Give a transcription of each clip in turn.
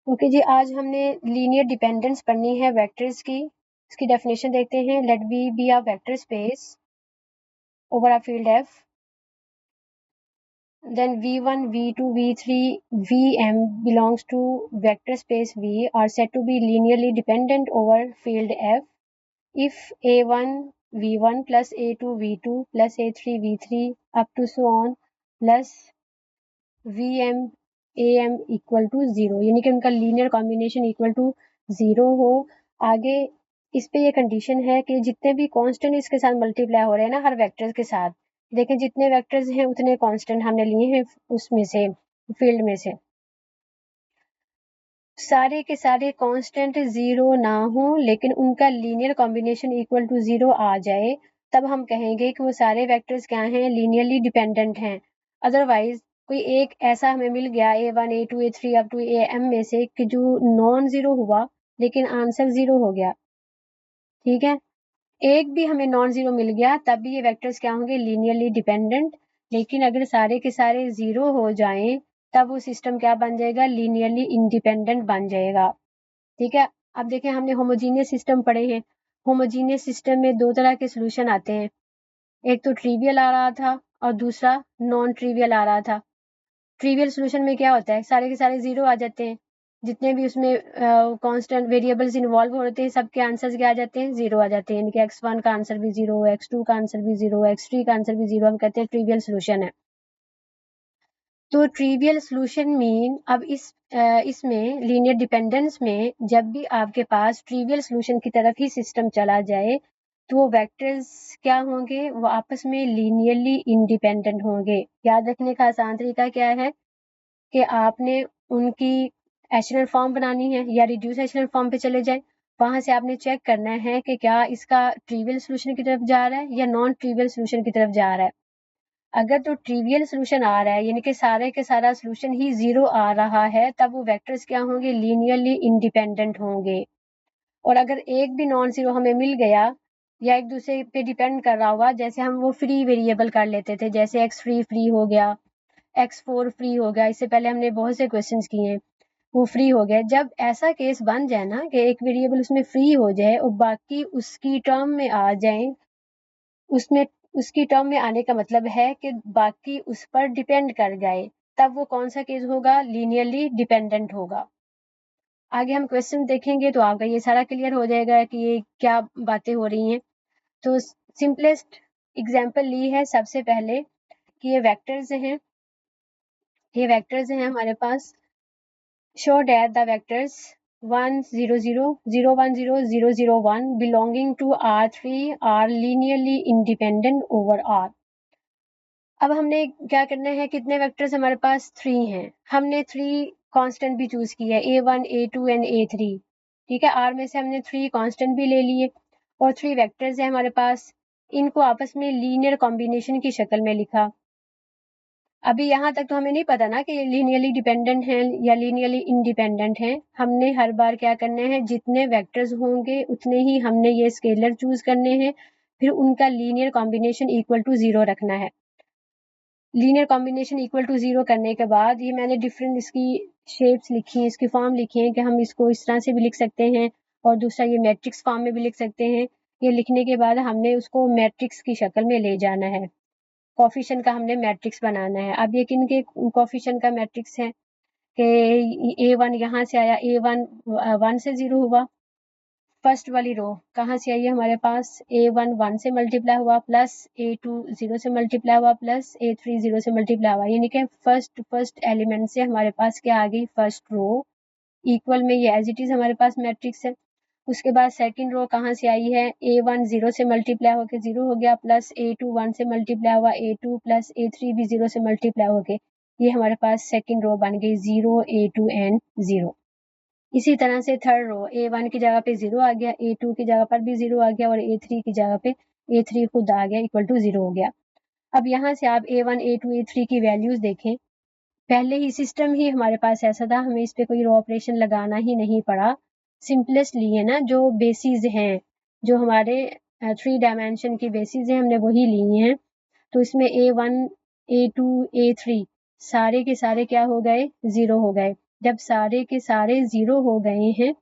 Okay जी, आज हमने linear dependence पढ़नी है वेक्टर्स की। इसकी डेफिनेशन देखते हैं। Let V be a vector space over a field F, then V1, V2, V3, Vm belongs to vector space V are said to be linearly dependent over field F if A1 V1 plus A2 V2 plus A3 V3 up to so on plus Vm Am equal to 0, यानी कि उनका linear combination equal to 0 हो। आगे इस पे ये condition है कि जितने भी कांस्टेंट इसके साथ मल्टीप्लाई हो रहे हैं ना हर वेक्टर के साथ, देखें जितने वेक्टर्स हैं उतने कांस्टेंट हमने लिए हैं उसमें से, फील्ड में से, सारे के सारे कांस्टेंट 0 ना हो लेकिन उनका लीनियर कॉम्बिनेशन इक्वल टू 0 आ जाए, तब हम कहेंगे कि वो सारे वेक्टर्स क्या हैं, लीनियरली डिपेंडेंट हैं। अदरवाइज कोई एक ऐसा हमें मिल गया A1 A2 A3 up to Am में से कि जो नॉन जीरो हुआ लेकिन आंसर 0 हो गया, ठीक है, एक भी हमें नॉन जीरो मिल गया तब भी ये वेक्टर्स क्या होंगे, लीनियरली डिपेंडेंट। लेकिन अगर सारे के सारे 0 हो जाएं तब वो सिस्टम क्या बन जाएगा, लीनियरली इंडिपेंडेंट बन जाएगा। ठीक है, अब देखें हमने होमोजीनियस सिस्टम पढ़े हैं। होमोजीनियस सिस्टम में दो तरह के सोल्यूशन आते हैं, एक तो ट्रिवियल आ रहा था और दूसरा नॉन ट्रिवियल आ रहा था। ट्रिवियल सोल्यूशन में क्या होता है, सारे के सारे 0 आ जाते हैं, जितने भी उसमें कांस्टेंट वेरिएबल्स इन्वॉल्व होते हैं सबके आंसर्स क्या आ जाते हैं, 0 आ जाते हैं, यानी कि x1 का आंसर भी 0, x2 का आंसर भी 0, x3 का आंसर भी 0, हम कहते हैं ट्रिवियल सोल्यूशन है। तो ट्रिवियल सोल्यूशन मीन अब इसमें लीनियर डिपेंडेंस में जब भी आपके पास ट्रिवियल सोल्यूशन की तरफ ही सिस्टम चला जाए तो वो वेक्टर्स क्या होंगे, वो आपस में लीनियरली इंडिपेंडेंट होंगे। याद रखने का आसान तरीका क्या है कि आपने उनकी एचेलॉन फॉर्म बनानी है या रिड्यूस एचेलॉन फॉर्म पे चले जाए, वहां से आपने चेक करना है कि क्या इसका ट्रिवियल सोल्यूशन की तरफ जा रहा है या नॉन ट्रिवियल सोल्यूशन की तरफ जा रहा है। अगर तो ट्रिवियल सोल्यूशन आ रहा है यानी कि सारे के सारा सोल्यूशन ही 0 आ रहा है, तब वो वेक्टर्स क्या होंगे, लीनियरली इंडिपेंडेंट होंगे। और अगर एक भी नॉन जीरो हमें मिल गया या एक दूसरे पे डिपेंड कर रहा हुआ, जैसे हम वो फ्री वेरिएबल कर लेते थे, जैसे x3 फ्री हो गया, x4 फ्री हो गया, इससे पहले हमने बहुत से क्वेश्चंस किए हैं, वो फ्री हो गए। जब ऐसा केस बन जाए ना कि एक वेरिएबल उसमें फ्री हो जाए और बाकी उसकी टर्म में आ जाए, उसमें उसकी टर्म में आने का मतलब है कि बाकी उस पर डिपेंड कर जाए, तब वो कौन सा केस होगा, लीनियरली डिपेंडेंट होगा। आगे हम क्वेश्चन देखेंगे तो आपका ये सारा क्लियर हो जाएगा कि ये क्या बातें हो रही हैं। तो सिंपलेस्ट एग्जांपल ली है सबसे पहले कि ये वेक्टर्स हैं हमारे पास। show that the vectors 1 0 0 0 1 0 0 0 1 belonging to R3 are linearly independent over R। अब हमने क्या करना है, कितने वेक्टर्स हमारे पास 3 हैं, हमने 3 कांस्टेंट भी चूज किया है, A1 A2 एंड A3। ठीक है, R में से हमने 3 कांस्टेंट भी ले लिए और 3 वेक्टर्स हैं हमारे पास, इनको आपस में लीनियर कॉम्बिनेशन की शक्ल में लिखा। अभी यहाँ तक तो हमें नहीं पता ना कि ये लीनियरली डिपेंडेंट हैं या लीनियरली इंडिपेंडेंट हैं। हमने हर बार क्या करना है, जितने वेक्टर्स होंगे उतने ही हमने ये स्केलर चूज करने हैं, फिर उनका लीनियर कॉम्बिनेशन इक्वल टू 0 रखना है। लीनियर कॉम्बिनेशन इक्वल टू 0 करने के बाद ये मैंने डिफरेंट इसकी शेप्स लिखी हैं, इसकी फॉर्म लिखी है कि हम इसको इस तरह से भी लिख सकते हैं और दूसरा ये मैट्रिक्स फॉर्म में भी लिख सकते हैं। ये लिखने के बाद हमने उसको मैट्रिक्स की शक्ल में ले जाना है, कोफिशिएंट का हमने मैट्रिक्स बनाना है। अब ये किन के कोफिशिएंट का मैट्रिक्स है कि A1 यहाँ से आया, A1 1 से 0 हुआ, फर्स्ट वाली रो कहाँ से आई है हमारे पास, A1 1 से मल्टीप्लाई हुआ प्लस A2 0 से मल्टीप्लाई हुआ प्लस A3 0 से मल्टीप्लाई हुआ, यानी कि फर्स्ट एलिमेंट से हमारे पास क्या आ गई, फर्स्ट रो इक्वल में ये एज इट इज हमारे पास मैट्रिक्स है। उसके बाद सेकंड रो कहाँ से आई है, A1 0 से मल्टीप्लाई होकर 0 हो गया प्लस A2 1 से मल्टीप्लाई हुआ A2 प्लस A3 भी 0 से मल्टीप्लाई हो गए, ये हमारे पास सेकंड रो बन गई 0 A2 एंड 0। इसी तरह से थर्ड रो A1 की जगह पे 0 आ गया, A2 की जगह पर भी 0 आ गया और A3 की जगह पे A3 खुद आ गया इक्वल टू 0 हो गया। अब यहाँ से आप A1 A2 A3 की वैल्यूज देखें, पहले ही सिस्टम ही हमारे पास ऐसा था, हमें इस पे कोई रो ऑपरेशन लगाना ही नहीं पड़ा, सिंपलेस्ट लिए ना जो बेसिस हैं, जो हमारे 3 डायमेंशन की बेसिस हैं, हमने वही लिए हैं। तो इसमें A1 A2 A3 सारे के सारे क्या हो गए, 0 हो गए। जब सारे के सारे 0 हो गए हैं,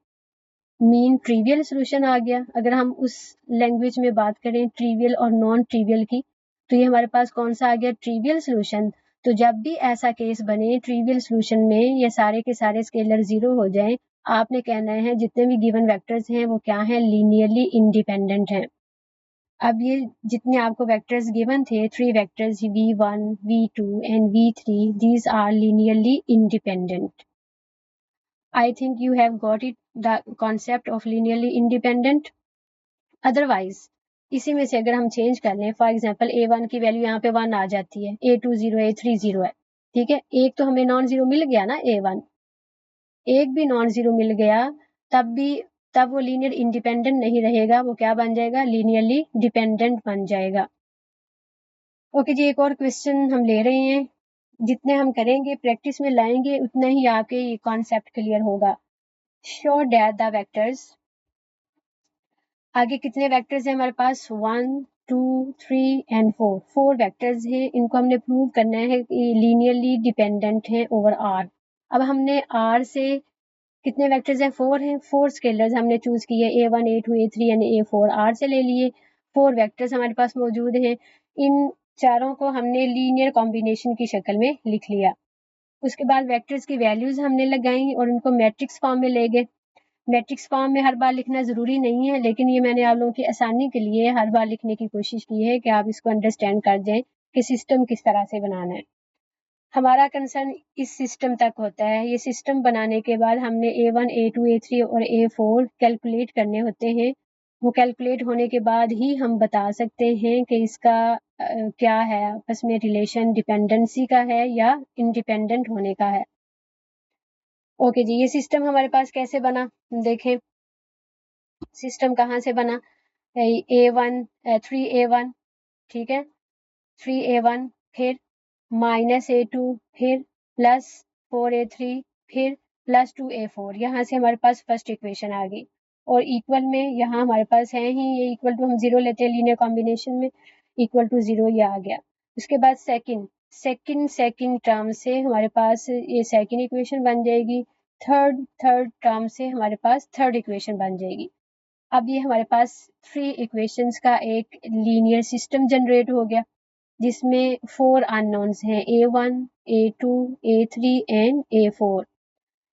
मीन ट्रिवियल सोल्यूशन आ गया। अगर हम उस लैंग्वेज में बात करें ट्रिवियल और नॉन ट्रिवियल की, तो ये हमारे पास कौन सा आ गया, ट्रिवियल सोल्यूशन। तो जब भी ऐसा केस बने ट्रिवियल सोल्यूशन में ये सारे के सारे स्केलर 0 हो जाएं, आपने कहना है जितने भी गिवन वेक्टर्स हैं वो क्या हैं, लीनियरली इंडिपेंडेंट हैं। अब ये जितने आपको वेक्टर्स गिवन थे, 3 vectors v1, v2 and v3, these are linearly independent. I think you have got it, the concept of linearly independent. Otherwise, इसी में से अगर हम चेंज कर लें, फॉर एग्जांपल a1 की वैल्यू यहाँ पे 1 आ जाती है, a2 0, a3 0 है, ठीक है। एक तो हमें नॉन जीरो मिल गया ना a1, एक भी नॉन जीरो मिल गया, तब वो लीनियर इंडिपेंडेंट नहीं रहेगा, वो क्या बन जाएगा, लीनियरली डिपेंडेंट बन जाएगा। ओके जी, एक और क्वेश्चन हम ले रहे हैं। जितने हम करेंगे प्रैक्टिस में लाएंगे उतना ही आपके ये कॉन्सेप्ट क्लियर होगा। शो दैट द वेक्टर्स, आगे कितने वेक्टर्स हैं हमारे पास, 1 2 3 एंड 4, 4 वेक्टर्स हैं। इनको हमने प्रूव करना है कि लीनियरली डिपेंडेंट हैं ओवर आर। अब हमने आर से कितने वेक्टर्स हैं, 4 हैं, 4 स्केलर्स हमने चूज किए, a1 a2 a3 and a4 are से ले लिए। 4 वेक्टर्स हमारे पास मौजूद हैं, इन चारों को हमने लीनियर कॉम्बिनेशन की शक्ल में लिख लिया। उसके बाद वेक्टर्स की वैल्यूज हमने लगाई और उनको मैट्रिक्स फॉर्म में ले गए। मैट्रिक्स फॉर्म में हर बार लिखना ज़रूरी नहीं है, लेकिन ये मैंने आप लोगों की आसानी के लिए हर बार लिखने की कोशिश की है कि आप इसको अंडरस्टैंड कर जाएं कि सिस्टम किस तरह से बनाना है। हमारा कंसर्न इस सिस्टम तक होता है। ये सिस्टम बनाने के बाद हमने a1 a2 a3 और a4 कैलकुलेट करने होते हैं। वो कैलकुलेट होने के बाद ही हम बता सकते हैं कि इसका क्या है, आपस में रिलेशन डिपेंडेंसी का है या इंडिपेंडेंट होने का है। ओके जी, ये सिस्टम हमारे पास कैसे बना, देखें सिस्टम कहाँ से बना। a1 3a1, ठीक है, 3a1, फिर -a2, फिर प्लस 4a3, फिर प्लस 2a4। यहाँ से हमारे पास फर्स्ट इक्वेशन आ गई और इक्वल में यहाँ हमारे पास है ही ये इक्वल टू, हम 0 लेते हैं लीनियर कॉम्बिनेशन में, इक्वल टू 0 ये आ गया। उसके बाद सेकंड टर्म से हमारे पास ये सेकंड इक्वेशन बन जाएगी। थर्ड टर्म से हमारे पास थर्ड इक्वेशन बन जाएगी। अब ये हमारे पास 3 इक्वेशंस का एक लीनियर सिस्टम जनरेट हो गया, जिसमें 4 अननोन्स हैं, a1 a2 a3 and a4।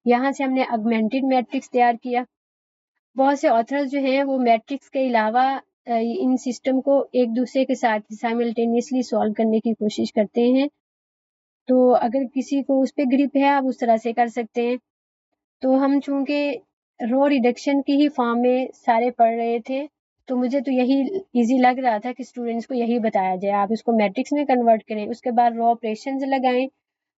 यहाँ से हमने ऑगमेंटेड मैट्रिक्स तैयार किया। बहुत से ऑथर्स जो हैं वो मैट्रिक्स के अलावा इन सिस्टम को एक दूसरे के साथ साइमल्टेनियसली सॉल्व करने की कोशिश करते हैं। तो अगर किसी को उस पर ग्रिप है आप उस तरह से कर सकते हैं। तो हम चूंकि रो रिडक्शन की ही फॉर्म में सारे पढ़ रहे थे, तो मुझे तो यही इजी लग रहा था कि स्टूडेंट्स को यही बताया जाए, आप इसको मैट्रिक्स में कन्वर्ट करें, उसके बाद रो ऑपरेशंस लगाएं।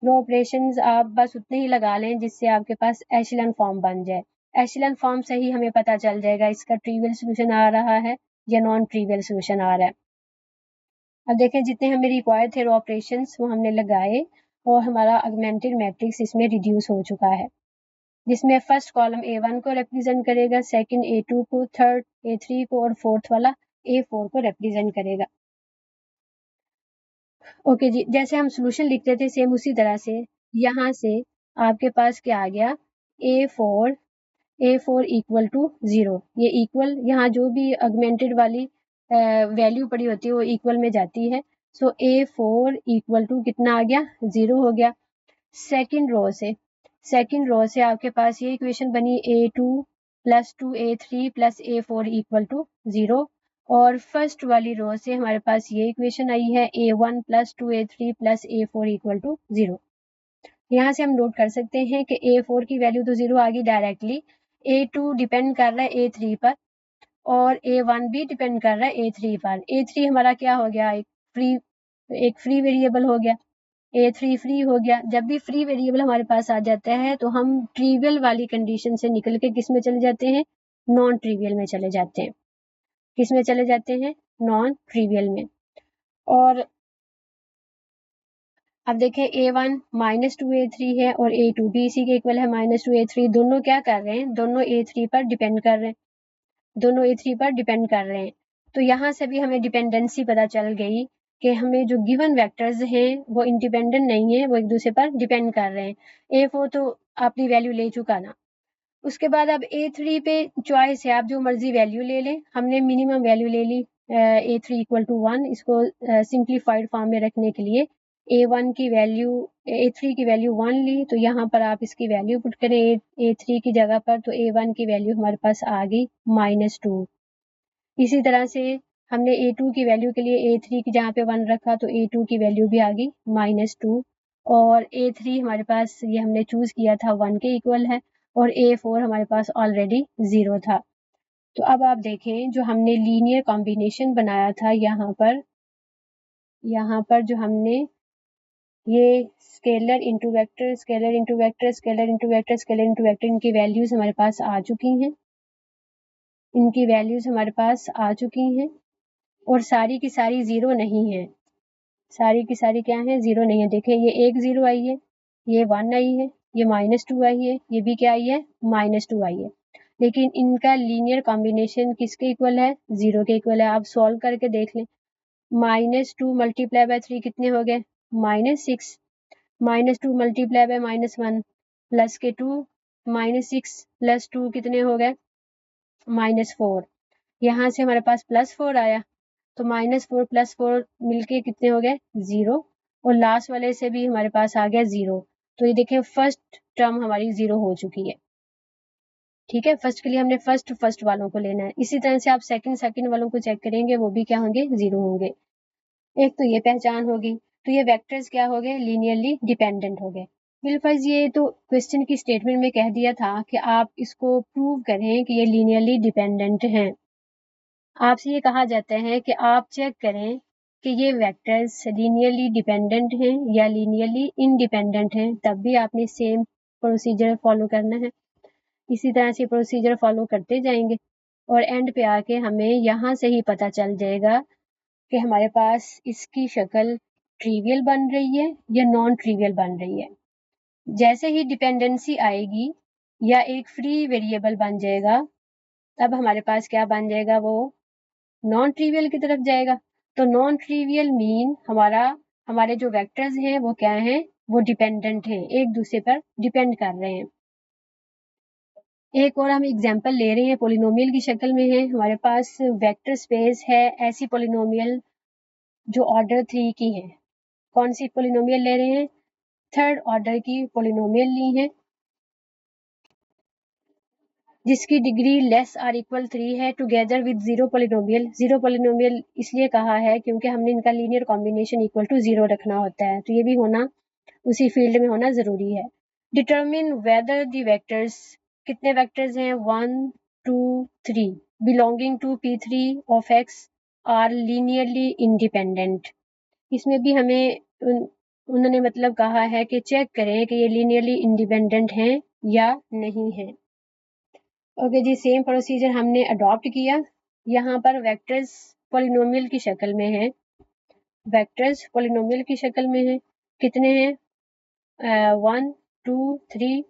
रो ऑपरेशंस आप बस उतने ही लगा लें जिससे आपके पास एशेलन फॉर्म बन जाए। एशेलन फॉर्म से ही हमें पता चल जाएगा इसका ट्रिवियल सोल्यूशन आ रहा है या नॉन ट्रिवियल सोल्यूशन आ रहा है। अब देखें जितने हमें रिक्वायर्ड थे रो ऑपरेशंस वो हमने लगाए और हमारा ऑगमेंटेड मैट्रिक्स इसमें रिड्यूस हो चुका है, जिसमें फर्स्ट कॉलम a1 को रिप्रेजेंट करेगा, सेकंड a2 को, थर्ड a3 को और फोर्थ वाला a4 को रिप्रेजेंट करेगा। ओके जी, जैसे हम सॉल्यूशन लिखते थे सेम उसी तरह से यहाँ से आपके पास क्या आ गया, a4 इक्वल टू 0। ये इक्वल, यहाँ जो भी ऑगमेंटेड वाली वैल्यू पड़ी होती है वो इक्वल में जाती है। सो a4 इक्वल टू कितना आ गया, 0 हो गया। सेकंड रो से आपके पास ये इक्वेशन बनी, a2 plus 2a3 plus a4 equal to 0। और फर्स्ट वाली रो से हमारे पास ये इक्वेशन आई है, a1 plus 2a3 plus a4 equal to 0। यहाँ से हम नोट कर सकते हैं कि a4 की वैल्यू तो 0 आ गई डायरेक्टली, a2 डिपेंड कर रहा है a3 पर और a1 भी डिपेंड कर रहा है a3 पर। a3 हमारा क्या हो गया, एक फ्री वेरिएबल हो गया, a3 फ्री हो गया। जब भी फ्री वेरिएबल हमारे पास आ जाता है तो हम ट्रिवियल वाली कंडीशन से निकल के किस में चले जाते हैं, नॉन ट्रिवियल में चले जाते हैं। किस में चले जाते हैं, नॉन ट्रिवियल में। और अब देखें a1 -2a3 है और a2 भी इसी के इक्वल है, -2a3। दोनों क्या कर रहे हैं, दोनों a3 पर डिपेंड कर रहे हैं, दोनों a3 पर डिपेंड कर रहे हैं। तो यहाँ से भी हमें डिपेंडेंसी पता चल गई कि हमें जो गिवन वेक्टर्स हैं वो इंडिपेंडेंट नहीं है, वो एक दूसरे पर डिपेंड कर रहे हैं। A4 तो आपने वैल्यू ले चुका ना। उसके बाद अब A3 पे चॉइस है, आप जो मर्जी वैल्यू ले लें। हमने मिनिमम वैल्यू ले ली A3 इक्वल टू 1। इसको सिंप्लीफाइड फॉर्म में रखने के लिए A1 की वैल्यू A3 की वैल्यू 1 ली, तो यहाँ पर आप इसकी वैल्यू पुट करें A3 की जगह पर, तो A1 की वैल्यू हमारे पास आ गई -2। इसी तरह से हमने A2 की वैल्यू के लिए A3 की जहाँ पे 1 रखा, तो A2 की वैल्यू भी आ गई -2। और A3 हमारे पास ये हमने चूज किया था 1 के इक्वल है, और A4 हमारे पास ऑलरेडी 0 था। तो अब आप देखें जो हमने लीनियर कॉम्बिनेशन बनाया था यहाँ पर जो हमने ये scalar into vector, scalar into vector, scalar into vector, scalar into vector, इनकी वैल्यूज हमारे पास आ चुकी हैं। इनकी वैल्यूज हमारे पास आ चुकी हैं और सारी की सारी 0 नहीं है। सारी की सारी क्या है? 0 नहीं है। देखें ये एक 0 आई है, ये 1 आई है, ये -2 आई है, ये भी क्या आई है? -2 आई है। लेकिन इनका लीनियर कॉम्बिनेशन किसके इक्वल है? 0 के इक्वल है। आप सॉल्व करके देख लें। -2 मल्टीप्लाई बाय 3 कितने हो गए? -6। -2 मल्टीप्लाई बाय -1 प्लस के 2, -6 प्लस 2 कितने हो गए? -4। यहाँ से हमारे पास +4 आया, तो -4 प्लस 4 मिलके कितने हो गए? 0। और लास्ट वाले से भी हमारे पास आ गया 0। तो ये देखें फर्स्ट टर्म हमारी 0 हो चुकी है। ठीक है, फर्स्ट के लिए हमने फर्स्ट वालों को लेना है। इसी तरह से आप सेकंड वालों को चेक करेंगे, वो भी क्या होंगे? 0 होंगे। एक तो ये पहचान होगी। तो ये वेक्टर्स क्या हो गए? लीनियरली डिपेंडेंट हो गए। बिल्कुल, ये तो क्वेश्चन की स्टेटमेंट में कह दिया था कि आप इसको प्रूव करें कि ये लीनियरली डिपेंडेंट हैं। आपसे ये कहा जाता है कि आप चेक करें कि ये वेक्टर्स लीनियरली डिपेंडेंट हैं या लीनियरली इंडिपेंडेंट हैं, तब भी आपने सेम प्रोसीजर फॉलो करना है। इसी तरह से प्रोसीजर फॉलो करते जाएंगे और एंड पे आके हमें यहाँ से ही पता चल जाएगा कि हमारे पास इसकी शक्ल ट्रिवियल बन रही है या नॉन ट्रिवियल बन रही है। जैसे ही डिपेंडेंसी आएगी या एक फ्री वेरिएबल बन जाएगा, तब हमारे पास क्या बन जाएगा? वो नॉन ट्रिवियल की तरफ जाएगा। तो नॉन ट्रिवियल मीन हमारे जो वेक्टर्स हैं वो क्या हैं? वो डिपेंडेंट हैं, एक दूसरे पर डिपेंड कर रहे हैं। एक और हम एग्जांपल ले रहे हैं, पोलिनोमियल की शक्ल में है। हमारे पास वेक्टर स्पेस है ऐसी पोलिनोमियल जो ऑर्डर 3 की है। कौन सी पोलिनोमियल ले रहे हैं? थर्ड ऑर्डर की पोलिनोमियल ली है जिसकी डिग्री लेस आर इक्वल 3 है, together with zero polynomial. Zero polynomial इसलिए कहा है क्योंकि हमने इनका लीनियर कॉम्बिनेशन इक्वल टू 0 रखना होता है, तो ये भी होना उसी फील्ड में होना जरूरी है। डिटर्मिन वेदर द वेक्टर्स, कितने वेक्टर्स हैं? 1 2 3 belonging to P3 of X are linearly independent. इसमें भी हमें उन्होंने मतलब कहा है कि चेक करें कि ये लीनियरली इंडिपेंडेंट हैं या नहीं है। ओके जी, सेम प्रोसीजर हमने अडॉप्ट किया। यहाँ पर वेक्टर्स पोलिनोमियल की शक्ल में है, वेक्टर्स पोलिनोमियल की शक्ल में है। कितने हैं? 1 2 3।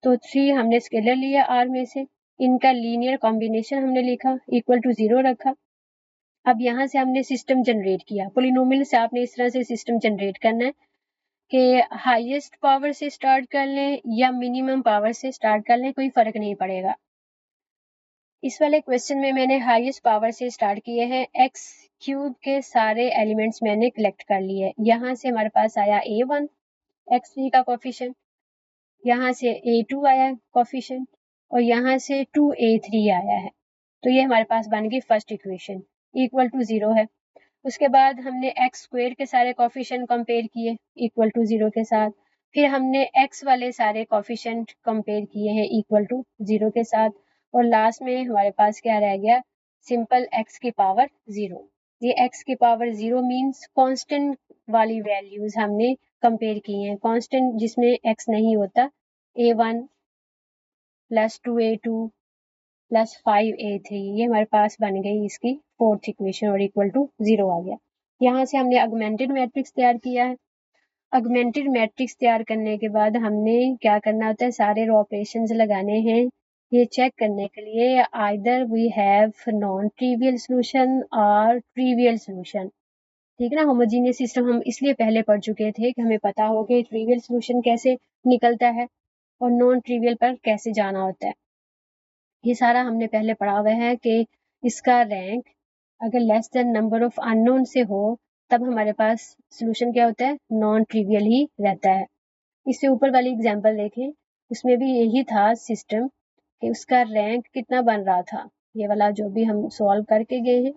तो 3 हमने स्केलर लिया आर में से, इनका लीनियर कॉम्बिनेशन हमने लिखा, इक्वल टू 0 रखा। अब यहाँ से हमने सिस्टम जनरेट किया। पोलिनोमियल से आपने इस तरह से सिस्टम जनरेट करना है कि हाईएस्ट पावर से स्टार्ट कर लें या मिनिमम पावर से स्टार्ट कर लें, कोई फर्क नहीं पड़ेगा। इस वाले क्वेश्चन में मैंने हाईएस्ट पावर से स्टार्ट किए हैं। एक्स क्यूब के सारे एलिमेंट्स मैंने कलेक्ट कर लिए। यहाँ से हमारे पास आया A1 x3 का कोफिशिएंट, यहाँ से A2 आया कोफिशिएंट और यहाँ से 2A3 आया है। तो ये हमारे पास बन गई फर्स्ट इक्वेशन, इक्वल टू 0 है। उसके बाद हमने एक्स स्क्वायर के सारे कोफिशिएंट कंपेयर किए इक्वल टू 0 के साथ। फिर हमने एक्स वाले सारे कोफिशिएंट कंपेयर किए हैं इक्वल टू 0 के साथ। और लास्ट में हमारे पास क्या रह गया? सिंपल एक्स की पावर 0। ये एक्स की पावर 0 मीन्स कांस्टेंट वाली वैल्यूज हमने कंपेयर की हैं। कांस्टेंट जिसमें एक्स नहीं होता, A1 plus 2A2 plus 5A3, ये हमारे पास बन गई इसकी फोर्थ इक्वेशन और इक्वल टू 0 आ गया। यहाँ से हमने ऑगमेंटेड मैट्रिक्स तैयार किया है। ऑगमेंटेड मैट्रिक्स तैयार करने के बाद हमने क्या करना होता है? सारे रो ऑपरेशंस लगाने हैं ये चेक करने के लिए either we have non trivial solution और ट्रिवियल सॉल्यूशन। ठीक है ना। होमोजीनियस सिस्टम हम इसलिए पहले पढ़ चुके थे कि हमें पता हो कि ट्रिवियल सोल्यूशन कैसे निकलता है और नॉन ट्रिवियल पर कैसे जाना होता है। ये सारा हमने पहले पढ़ा हुआ है कि इसका रैंक अगर less than number of unknown से हो तब हमारे पास सोल्यूशन क्या होता है, नॉन ट्रिवियल ही रहता है। इससे ऊपर वाली एग्जांपल देखें, उसमें भी यही था सिस्टम कि उसका रैंक कितना बन रहा था। ये वाला जो भी हम सॉल्व करके गए हैं,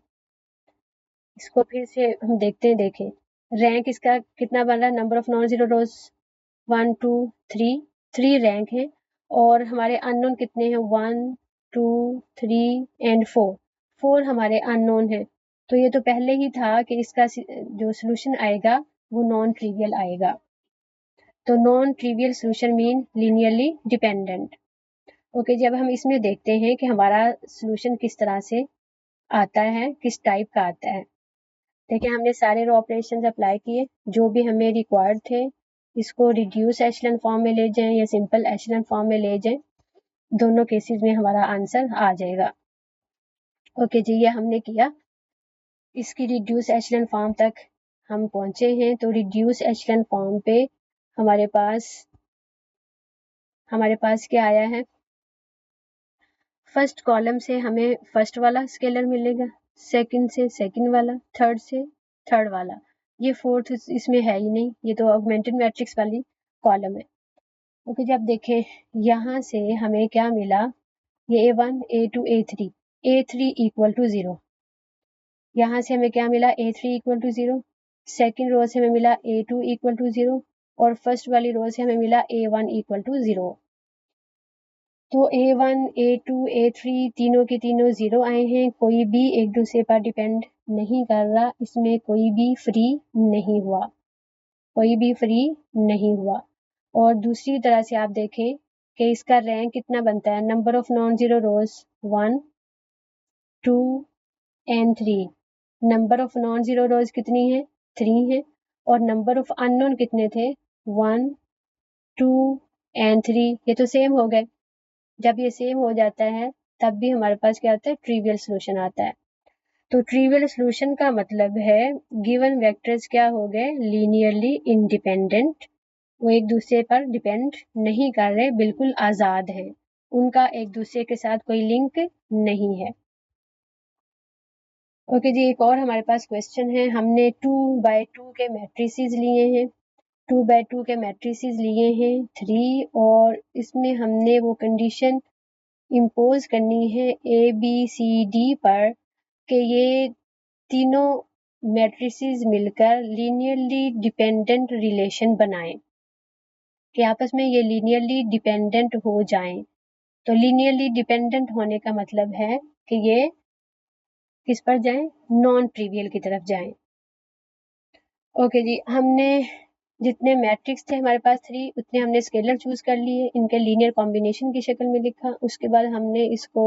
इसको फिर से हम देखते हैं। देखें रैंक इसका कितना बन रहा है, number of non zero rose 1 2 3, 3 rank है और हमारे अननोन कितने हैं, 1 2 3 एंड 4, 4 हमारे अननोन है। तो ये तो पहले ही था कि इसका जो सोल्यूशन आएगा वो नॉन ट्रिवियल आएगा। तो non trivial solution mean linearly dependent. Okay जी, अब हम इसमें देखते हैं कि हमारा सोल्यूशन किस तरह से आता है, किस टाइप का आता है। देखिए हमने सारे रो ऑपरेशंस अप्लाई किए जो भी हमें रिक्वायर्ड थे। इसको रिड्यूस एशेलन फॉर्म में ले जाएं या सिंपल एशेलन फॉर्म में ले जाएं, दोनों केसेस में हमारा आंसर आ जाएगा। ओके जी, ये हमने किया। इसकी रिड्यूस एशेलन फॉर्म तक हम पहुंचे हैं। तो रिड्यूस एशेलन फॉर्म पे हमारे पास क्या आया है, फर्स्ट कॉलम से हमें फर्स्ट वाला स्केलर मिलेगा, सेकंड से सेकंड वाला, थर्ड से थर्ड वाला। ये फोर्थ इसमें है ही नहीं, ये तो ऑगमेंटेड मैट्रिक्स वाली कॉलम है। ओके जी, अब देखें यहाँ से हमें क्या मिला, ये A1 A2 A3, A3 equal to 0। यहाँ से हमें क्या मिला, A3 equal to 0। Second row से हमें मिला A2 इक्वल टू 0 और फर्स्ट वाली रो से हमें मिला A1 इक्वल टू 0। तो A1 A2 A3 तीनों के तीनों 0 आए हैं, कोई भी एक दूसरे पर डिपेंड नहीं कर रहा, इसमें कोई भी फ्री नहीं हुआ, कोई भी फ्री नहीं हुआ। और दूसरी तरह से आप देखें कि इसका रैंक कितना बनता है, number of non zero rose 1 2 and 3। Number of non zero रोज कितनी है, 3 है। और नंबर ऑफ अननोन कितने थे, 1 2 एंड 3। ये तो सेम हो गए। जब ये सेम हो जाता है तब भी हमारे पास क्या आता है, ट्रिवियल सॉल्यूशन आता है। तो ट्रिवियल सॉल्यूशन का मतलब है गिवन वेक्टर्स क्या हो गए, लीनियरली इंडिपेंडेंट। वो एक दूसरे पर डिपेंड नहीं कर रहे, बिल्कुल आजाद है, उनका एक दूसरे के साथ कोई लिंक नहीं है। ओके जी, एक और हमारे पास क्वेश्चन है। हमने 2x2 के मैट्रिसेस लिए हैं, 2x2 के मैट्रिसेस लिए हैं 3, और इसमें हमने वो कंडीशन इम्पोज करनी है ABCD पर कि ये तीनों मैट्रिसेस मिलकर लीनियरली डिपेंडेंट रिलेशन बनाएं, कि आपस में ये लीनियरली डिपेंडेंट हो जाएं। तो लीनियरली डिपेंडेंट होने का मतलब है कि ये किस पर जाएं, नॉन ट्रिवियल की तरफ जाएं। ओके जी, हमने जितने मैट्रिक्स थे हमारे पास 3, उतने हमने स्केलर चूज कर लिए, इनके लीनियर कॉम्बिनेशन की शक्ल में लिखा। उसके बाद हमने इसको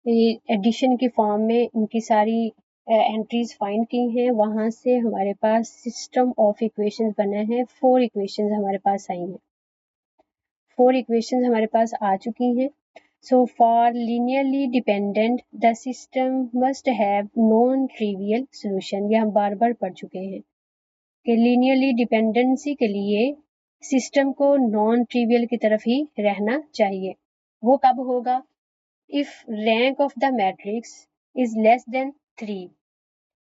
एडिशन की फॉर्म में इनकी सारी एंट्रीज फाइंड की हैं। वहां से हमारे पास सिस्टम ऑफ इक्वेशंस बना है, 4 इक्वेशंस हमारे पास आई हैं, 4 इक्वेशंस हमारे पास आ चुकी हैं। So for linearly dependent, the system must have non-trivial solution। ये हम बार बार पढ़ चुके हैं कि linearly dependency के लिए सिस्टम को नॉन ट्रिवियल की तरफ ही रहना चाहिए। वो कब होगा, if rank of the matrix is less than 3,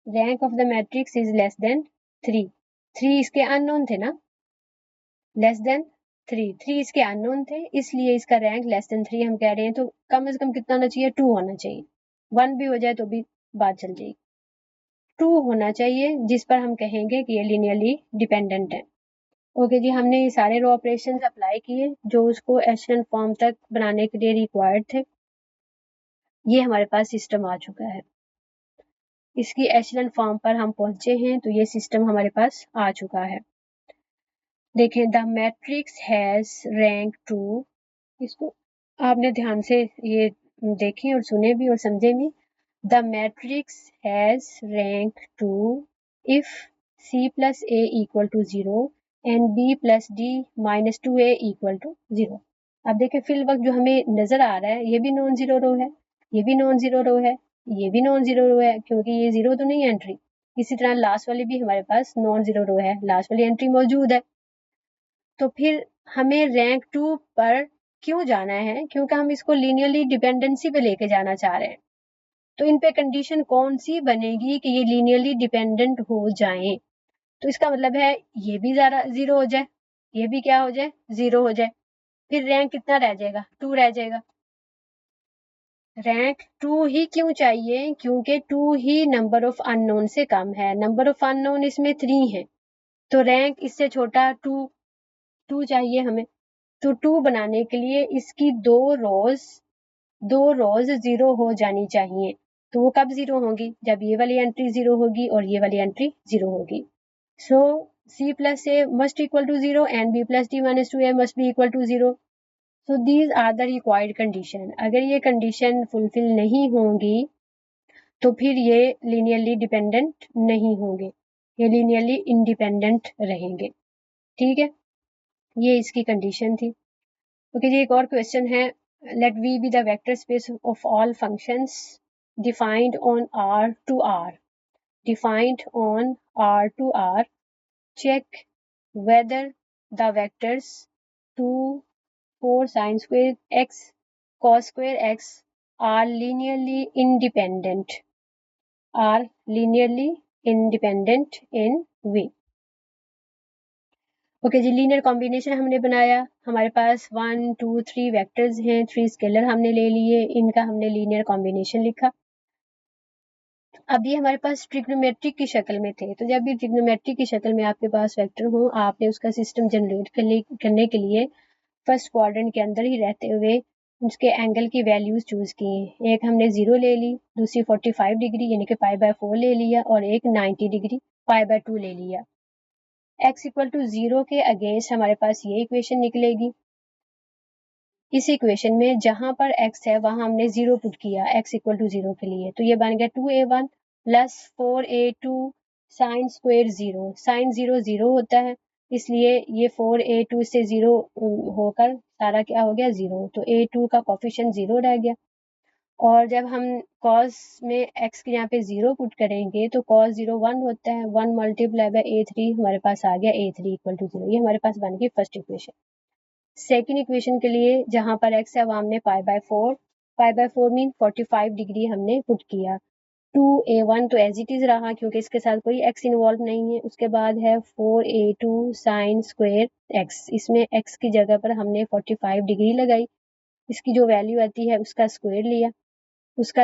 rank of the matrix is less than 3, 3 इसके अननोन थे ना, लेस देन 3 इसके अननोन थे, इसलिए इसका रैंक लेस देन 3 हम कह रहे हैं। तो कम से कम कितना होना चाहिए, 2 होना चाहिए। 1 भी हो जाए तो भी बात चल जाएगी, 2 होना चाहिए, जिस पर हम कहेंगे कि ये लीनियरली डिपेंडेंट है। ओके जी, हमने ये सारे रो ऑपरेशंस अप्लाई किए जो उसको एशेलन फॉर्म तक बनाने के लिए रिक्वायर्ड थे। ये हमारे पास सिस्टम आ चुका है, इसकी एशेलन फॉर्म पर हम पहुंचे हैं, तो ये सिस्टम हमारे पास आ चुका है। देखिए द मैट्रिक्स हैज रैंक 2, इसको आपने ध्यान से ये देखें और सुने भी और समझे भी। The matrix has rank 2 if C plus A equal to 0 and B plus D minus 2A equal to 0। अब देखिए फिल वक्त जो हमें नजर आ रहा है, ये भी नॉन जीरो रो है, ये भी नॉन जीरो रो है, ये भी नॉन जीरो रो है, क्योंकि ये जीरो तो नहीं है एंट्री। इसी तरह लास्ट वाली भी हमारे पास नॉन जीरो रो है, लास्ट वाली एंट्री मौजूद है। तो फिर हमें रैंक 2 पर क्यों जाना है? क्योंकि हम इसको लीनियरली डिपेंडेंसी पे लेके जाना चाह रहे हैं। तो इन पे कंडीशन कौन सी बनेगी कि ये लीनियरली डिपेंडेंट हो जाएं? तो इसका मतलब है ये भी जीरो हो जाए, ये भी क्या हो जाए, जीरो हो जाए। फिर रैंक कितना रह जाएगा? 2 रह जाएगा। रैंक 2 ही क्यों चाहिए? क्योंकि 2 ही नंबर ऑफ अननोन से कम है। नंबर ऑफ अननोन इसमें 3 है, तो रैंक इससे छोटा 2 चाहिए हमें। तो 2 बनाने के लिए इसकी दो रोज जीरो हो जानी चाहिए। तो वो कब जीरो होगी? जब ये वाली एंट्री जीरो होगी और ये वाली एंट्री जीरो होगी। सो C plus A must equal to 0 and B plus D minus 2A must be equal to 0. So these are the required condition. अगर ये कंडीशन फुलफिल नहीं होंगी तो फिर ये लीनियरली डिपेंडेंट नहीं होंगे, ये लीनियरली इंडिपेंडेंट रहेंगे। ठीक है, ये इसकी कंडीशन थी। ओके जी, एक और क्वेश्चन है, let V be the vector space of all functions defined on R to R. Defined on R to R. Check whether the vectors 2, 4 sin square x, cos square x are linearly independent. Are linearly independent in V. Okay जी, linear combination हमने बनाया। हमारे पास 1, 2, 3 vectors हैं, 3 scalar हमने ले लिए, इनका हमने लीनियर कॉम्बिनेशन लिखा। अब ये हमारे पास ट्रिग्नोमेट्रिक की शक्ल में थे, तो जब भी ट्रिग्नोमेट्रिक की शक्ल में आपके पास वेक्टर हो, आपने उसका सिस्टम जनरेट करने के लिए फर्स्ट क्वाड्रेंट के अंदर ही रहते हुए उसके एंगल की वैल्यूज चूज की। एक हमने 0 ले ली, दूसरी 45 डिग्री यानी कि π/4 ले लिया, और एक 90 डिग्री π/2 ले लिया। x इक्वल टू 0 के अगेंस्ट हमारे पास ये इक्वेशन निकलेगी। इस इक्वेशन में जहां पर x है वहां हमने 0 पुट किया x इक्वल टू 0 के लिए, तो ये बन गया 2a1 plus 4a2 sine square 0। Sign 0 0 होता है, इसलिए ये 4a2 से 0 होकर सारा क्या हो गया, 0। तो a2 का कोफिशिएंट 0 रह गया। और जब हम cos में x के यहाँ पे 0 पुट करेंगे तो cos 0 1 होता है, 1 मल्टीप्लाई बाय a3 हमारे पास आ गया a3 इक्वल टू 0। ये हमारे पास बन गई फर्स्ट इक्वेशन। सेकेंड इक्वेशन के लिए जहां पर x है वहां हमने π/4 मीन 45 डिग्री हमने पुट किया। 2a1 तो एज इट इज रहा क्योंकि इसके साथ कोई x इन्वॉल्व नहीं है। उसके बाद है 4a2 साइन स्क्वायर x, इसमें x की जगह पर हमने 45 डिग्री लगाई, इसकी जो वैल्यू आती है उसका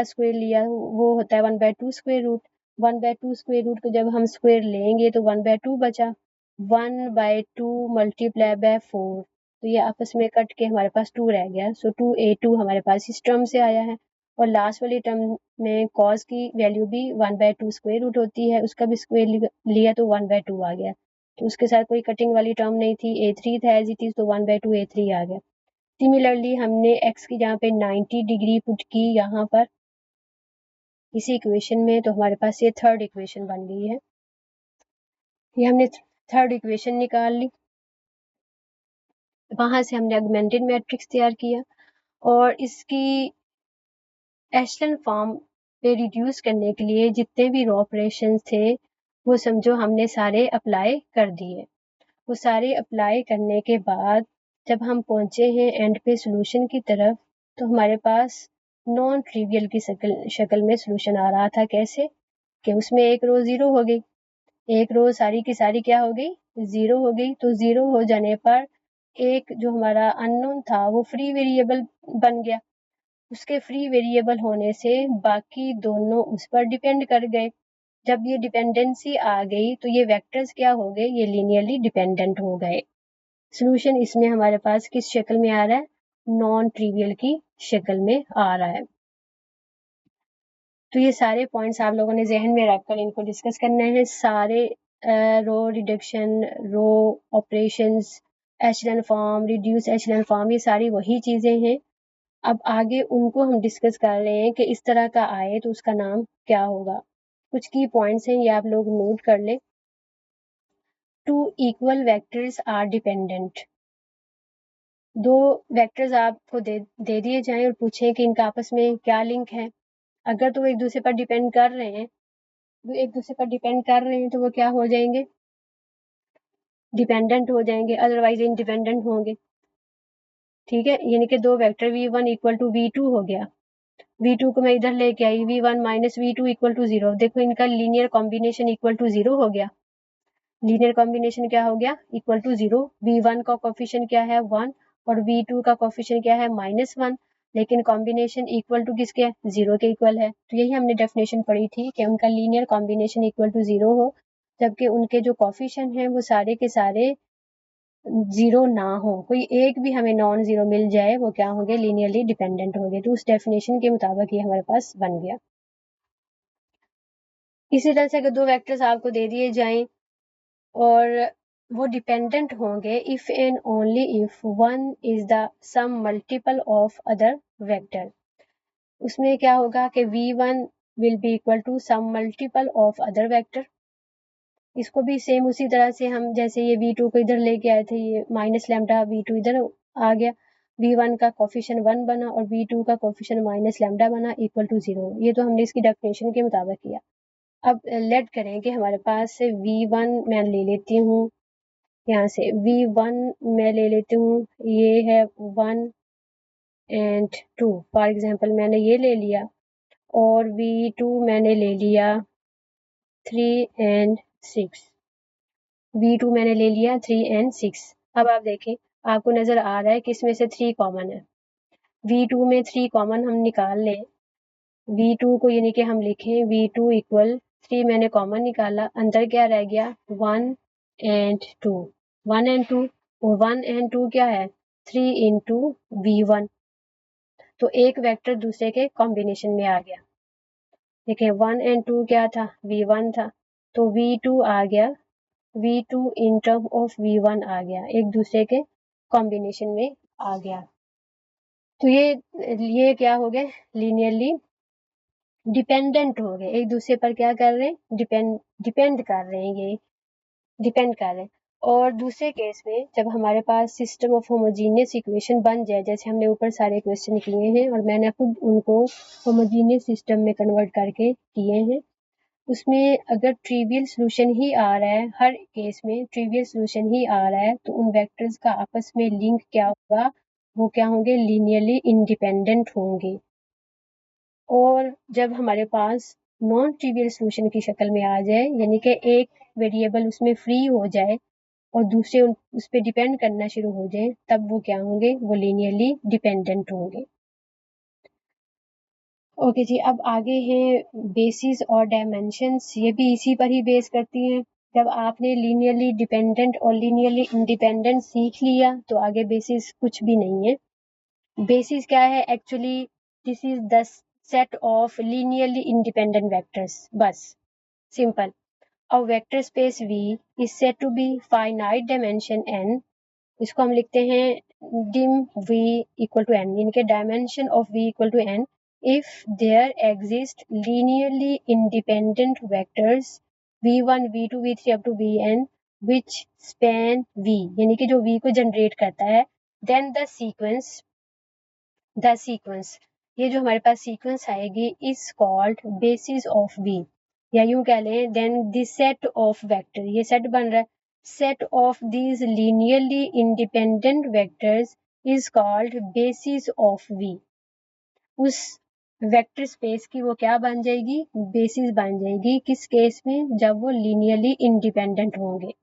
स्क्वायर लिया, वो होता है 1/2 स्क्वायर रूट। 1/2 स्क्वायर रूट को जब हम स्क्वायर लेंगे तो 1/2 बचा, 1/2 मल्टीप्लाई बाय 4, तो ये आपस में कट के हमारे पास 2 रह गया। सो 2a2 हमारे पास इस टर्म से आया है। और लास्ट वाली टर्म में cos की वैल्यू भी 1/2 स्क्वायर रूट होती है, उसका भी स्क्वायर लिया तो 1/2 आ गया। तो उसके साथ कोई कटिंग वाली टर्म नहीं थी, a3 था एज इट इज, तो 1/2 a3 आ गया। सिमिलरली हमने x की जहाँ पे 90 डिग्री पुट की यहाँ पर इसी इक्वेशन में, तो हमारे पास ये थर्ड इक्वेशन बन गई है। ये हमने थर्ड इक्वेशन निकाल ली, वहां से हमने ऑगमेंटेड मैट्रिक्स तैयार किया और इसकी एशलन फॉर्म पे रिड्यूस करने के लिए जितने भी रॉ ऑपरेशंस थे वो समझो हमने सारे अप्लाई कर दिए। वो सारे अप्लाई करने के बाद जब हम पहुंचे हैं एंड पे सोल्यूशन की तरफ, तो हमारे पास नॉन ट्रिवियल की शक्ल में सोल्यूशन आ रहा था। कैसे कि उसमें एक रो 0 हो गई, एक रो सारी की सारी क्या हो गई, 0 हो गई। तो 0 हो जाने पर एक जो हमारा अननोन था वो फ्री वेरिएबल बन गया। उसके फ्री वेरिएबल होने से बाकी दोनों उस पर डिपेंड कर गए। जब ये डिपेंडेंसी आ गई तो ये वेक्टर्स क्या हो गए, ये लीनियरली डिपेंडेंट हो गए। सोल्यूशन इसमें हमारे पास किस शक्ल में आ रहा है, नॉन ट्रिवियल की शक्ल में आ रहा है। तो ये सारे पॉइंट्स आप लोगों ने जहन में रखकर इनको डिस्कस करना है। सारे रो रिडक्शन, रो ऑपरेशंस, एशलन फॉर्म, रिड्यूस एशलन फॉर्म, ये सारी वही चीजें हैं। अब आगे उनको हम डिस्कस कर रहे हैं कि इस तरह का आए तो उसका नाम क्या होगा। कुछ की पॉइंट्स हैं, ये आप लोग नोट कर लें। 2 इक्वल वेक्टर्स आर डिपेंडेंट। दो वेक्टर्स आपको दे दिए जाएं और पूछें कि इनका आपस में क्या लिंक है। अगर तो वो एक दूसरे पर डिपेंड कर रहे हैं वो एक दूसरे पर डिपेंड कर रहे हैं तो वो क्या हो जाएंगे, डिपेंडेंट हो जाएंगे, अदरवाइज इंडिपेंडेंट होंगे। ठीक है, यानी कि दो vector v1 equal to v2 हो गया, v2 को मैं इधर लेके आई, v1 minus v2 equal to 0। देखो इनका लीनियर कॉम्बिनेशन इक्वल टू 0 हो गया, लीनियर कॉम्बिनेशन क्या हो गया, इक्वल टू 0। v1 का कोफिशिएंट क्या है 1 और v2 का कोफिशिएंट क्या है -1, लेकिन कॉम्बिनेशन इक्वल टू किसके है, 0 के इक्वल है। तो यही हमने डेफिनेशन पढ़ी थी कि उनका लीनियर कॉम्बिनेशन इक्वल टू 0 हो, जबकि उनके जो कोफिशिएंट हैं वो सारे के सारे 0 ना हो, कोई एक भी हमें नॉन 0 मिल जाए, वो क्या होंगे, लीनियरली डिपेंडेंट होंगे। तो उस डेफिनेशन के मुताबिक ये हमारे पास बन गया। इसी तरह से अगर दो वेक्टर्स आपको दे दिए जाएं और वो डिपेंडेंट होंगे if and only if one is the some multiple of other vector, उसमें क्या होगा कि v1 will be equal to some multiple of other vector. इसको भी सेम उसी तरह से हम जैसे ये v2 को इधर लेके आए थे, ये माइनस लैम्डा v2 इधर आ गया, v1 का कोफिशिएंट 1 बना और v2 का कोफिशिएंट माइनस लैम्डा बना इक्वल टू 0। ये तो हमने इसकी डेफिनेशन के मुताबिक किया। अब लेट करें कि हमारे पास v1 मैं ले लेती हूँ, यहाँ से v1 मैं ले लेती हूँ, ये है 1 एंड 2 फॉर एग्जांपल मैंने ये ले लिया, और v2 मैंने ले लिया 3 एंड 6, v2 मैंने ले लिया 3 एंड 6। अब आप देखें, आपको नजर आ रहा है कि इसमें से 3 कॉमन है, v2 में 3 कॉमन हम निकाल लें, v2 को यानी कि हम लिखें v2 इक्वल 3 मैंने कॉमन निकाला, अंदर क्या रह गया 1 एंड 2, 1 एंड 2, और 1 एंड 2 क्या है 3 इंटू v1, तो एक वेक्टर दूसरे के कॉम्बिनेशन में आ गया। देखिए 1 एंड 2 क्या था, v1 था, तो v2 आ गया, v2 in term of v1 आ गया, एक दूसरे के कॉम्बिनेशन में आ गया। तो ये क्या हो गए, लीनियरली डिपेंडेंट हो गए, एक दूसरे पर क्या कर रहे हैं, डिपेंड कर रहे हैं, ये डिपेंड कर रहे हैं। और दूसरे केस में जब हमारे पास सिस्टम ऑफ होमोजीनियस इक्वेशन बन जाए, जैसे हमने ऊपर सारे क्वेश्चन किए हैं और मैंने खुद उनको होमोजीनियस सिस्टम में कन्वर्ट करके किए हैं, उसमें अगर ट्रिवियल सॉल्यूशन ही आ रहा है, हर केस में ट्रिवियल सॉल्यूशन ही आ रहा है, तो उन वेक्टर्स का आपस में लिंक क्या होगा, वो क्या होंगे, लीनियरली इंडिपेंडेंट होंगे। और जब हमारे पास नॉन ट्रिवियल सॉल्यूशन की शक्ल में आ जाए, यानी कि एक वेरिएबल उसमें फ्री हो जाए और दूसरे उस पर डिपेंड करना शुरू हो जाए, तब वो क्या होंगे, वो लीनियरली डिपेंडेंट होंगे। ओके जी, अब आगे हैं बेसिस और डायमेंशंस, ये भी इसी पर ही बेस करती हैं। जब आपने लीनियरली डिपेंडेंट और लीनियरली इंडिपेंडेंट सीख लिया तो आगे बेसिस कुछ भी नहीं है। बेसिस क्या है, actually this is the set of linearly independent vectors, बस simple. A vector space V is said to be finite dimension n, इसको हम लिखते हैं dim V equal to n, यानी कि dimension of V equal to n if there exist linearly independent vectors v1 v2 v3 up to vn which span V, यानी कि जो V को जनरेट करता है, then the sequence ये जो हमारे पास सीक्वेंस आएगी is called basis of V, या यूं कह लें then this set of vector, ये सेट बन रहा है, set of these linearly independent vectors is called basis of V। उस वेक्टर स्पेस की वो क्या बन जाएगी, बेसिस बन जाएगी, किस केस में, जब वो लीनियरली इंडिपेंडेंट होंगे।